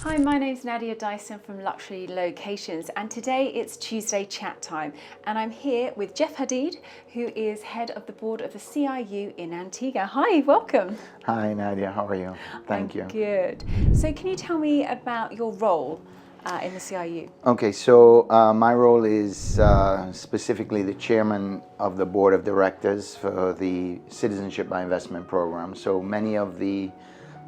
Hi, my name's Nadia Dyson from Luxury Locations, and today it's Tuesday chat time, and I'm here with Jeff Hadeed, who is head of the board of the CIU in Antigua. Hi, welcome. Hi Nadia, how are you? Thank you. Good. So can you tell me about your role in the CIU? Okay, so my role is specifically the chairman of the board of directors for the Citizenship by Investment program. So many of the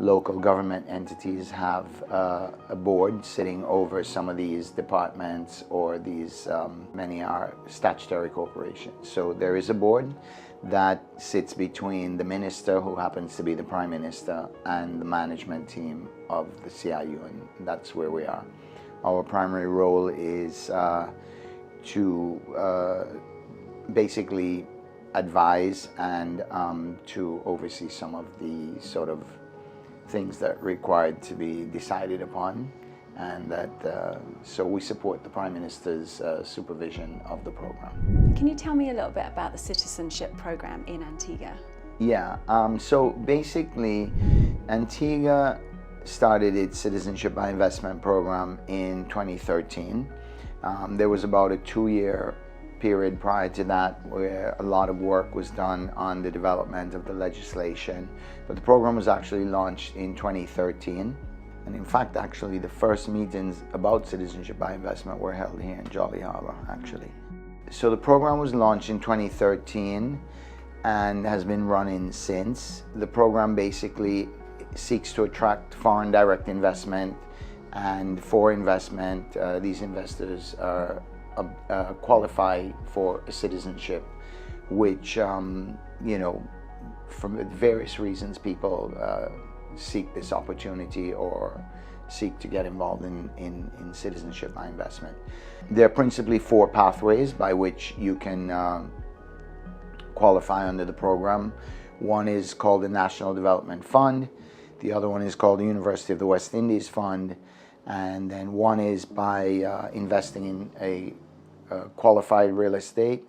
local government entities have a board sitting over some of these departments, or these many are statutory corporations. So there is a board that sits between the minister, who happens to be the prime minister, and the management team of the CIU, and that's where we are. Our primary role is to basically advise and to oversee some of the sort of things that are required to be decided upon, and that so we support the Prime Minister's supervision of the program. Can you tell me a little bit about the Citizenship program in Antigua? Yeah, so basically Antigua started its Citizenship by Investment program in 2013. There was about a 2-year period prior to that where a lot of work was done on the development of the legislation, but the program was actually launched in 2013. And in fact, actually, the first meetings about Citizenship by Investment were held here in Jolly Harbor, actually. So the program was launched in 2013 and has been running since. The program basically seeks to attract foreign direct investment, and for investment, these investors are qualify for a citizenship, which you know, for various reasons, people seek this opportunity or seek to get involved in citizenship by investment. There are principally 4 pathways by which you can qualify under the program. One is called the National Development Fund. The other one is called the University of the West Indies Fund. And then one is by investing in a qualified real estate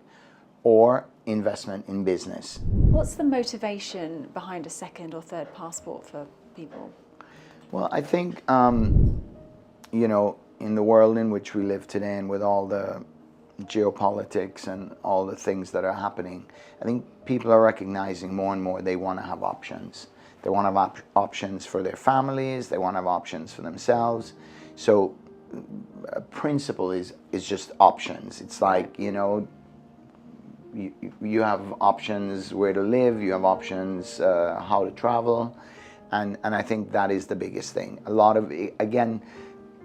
or investment in business. What's the motivation behind a second or third passport for people? Well, I think, you know, in the world in which we live today, and with all the geopolitics and all the things that are happening, I think people are recognizing more and more they want to have options. They want to have options for their families, they want to have options for themselves. So principle is just options. It's like, you know, you have options where to live, you have options how to travel, and I think that is the biggest thing. A lot of, again,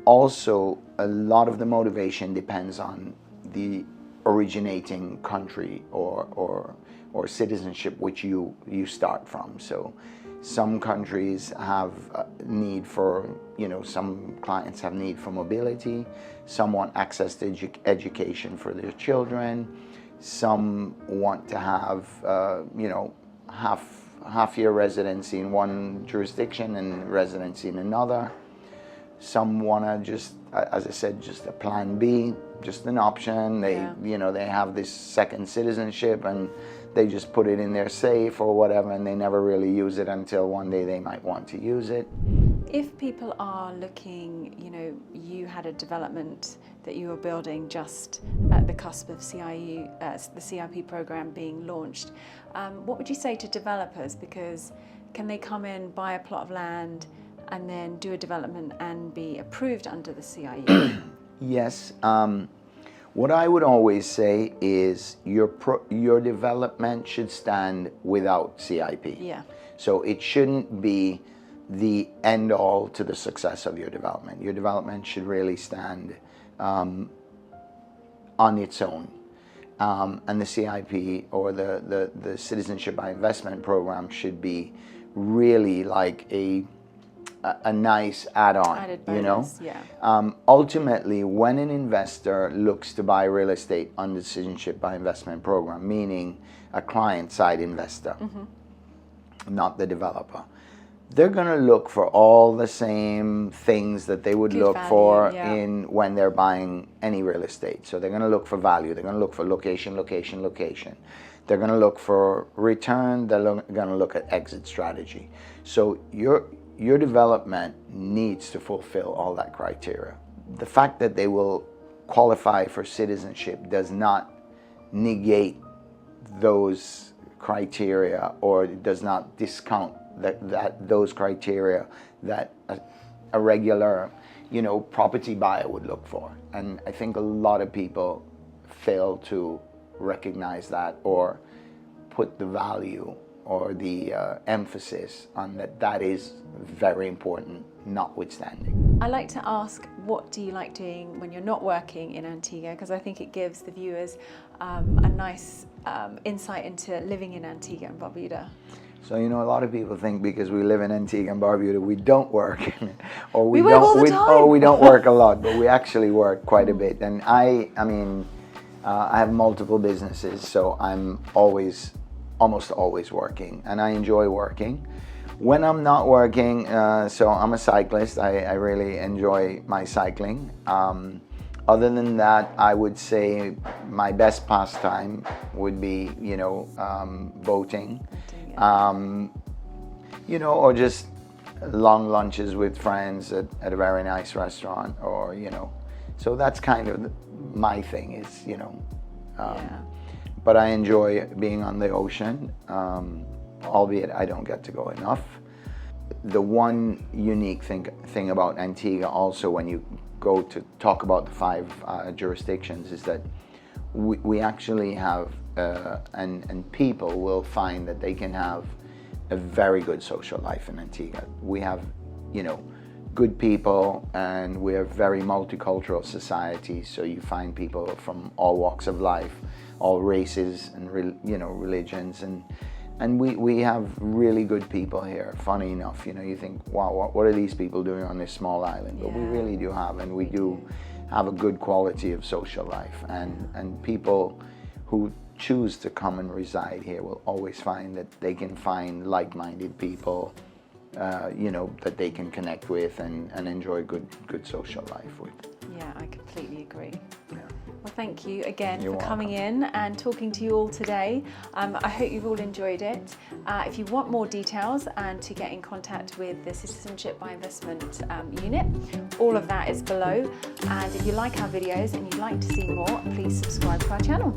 also a lot of the motivation depends on the originating country or citizenship which you start from. So some countries have need for, you know, some clients have need for mobility, some want access to education for their children, some want to have, you know, half-year residency in one jurisdiction and residency in another. Some want to just, as I said, just a plan B, just an option. They, you know, they have this second citizenship and they just put it in their safe or whatever, and they never really use it until one day they might want to use it. If people are looking, you know, you had a development that you were building just at the cusp of CIU, the CIP program being launched. What would you say to developers? Because can they come in, buy a plot of land, and then do a development and be approved under the CIU? Yes. What I would always say is your development should stand without CIP. Yeah. So it shouldn't be the end all to the success of your development. Your development should really stand on its own. And the CIP, or the Citizenship by Investment program, should be really like a nice add-on, Added bonus, you know? Yeah. Ultimately, when an investor looks to buy real estate under the Citizenship by Investment program, meaning a client-side investor, not the developer, they're going to look for all the same things that they would Good look value, for yeah. in when they're buying any real estate. So they're going to look for value, they're going to look for location, location, location. They're going to look for return, they're going to look at exit strategy. So your development needs to fulfill all that criteria. The fact that they will qualify for citizenship does not negate those criteria, or it does not discount those criteria that a regular, property buyer would look for. And I think a lot of people fail to recognize that, or put the value or the emphasis on that is very important, notwithstanding. I like to ask, what do you like doing when you're not working in Antigua? Because I think it gives the viewers a nice insight into living in Antigua and Barbuda. So, a lot of people think because we live in Antigua and Barbuda, we don't work, or we work all the time. we don't work a lot, but we actually work quite a bit. And I have multiple businesses, so I'm almost always working, and I enjoy working. When I'm not working, so I'm a cyclist, I really enjoy my cycling. Other than that, I would say my best pastime would be, boating, or just long lunches with friends at a very nice restaurant, or, so that's kind of my thing is, but I enjoy being on the ocean, albeit I don't get to go enough. The one unique thing about Antigua also, when you go to talk about the 5 jurisdictions, is that we actually have, and people will find that they can have a very good social life in Antigua. We have, good people, and we're a very multicultural society, so you find people from all walks of life, all races and religions, and we have really good people here. Funny enough, you think, wow, what are these people doing on this small island? But we really do have, and we do have a good quality of social life, and people who choose to come and reside here will always find that they can find like-minded people, that they can connect with and enjoy good social life with. Yeah, I completely agree. Yeah. Well, thank you again You're for coming welcome. in and talking to you all today. I hope you've all enjoyed it. If you want more details and to get in contact with the Citizenship by Investment unit, all of that is below. And if you like our videos and you'd like to see more, please subscribe to our channel.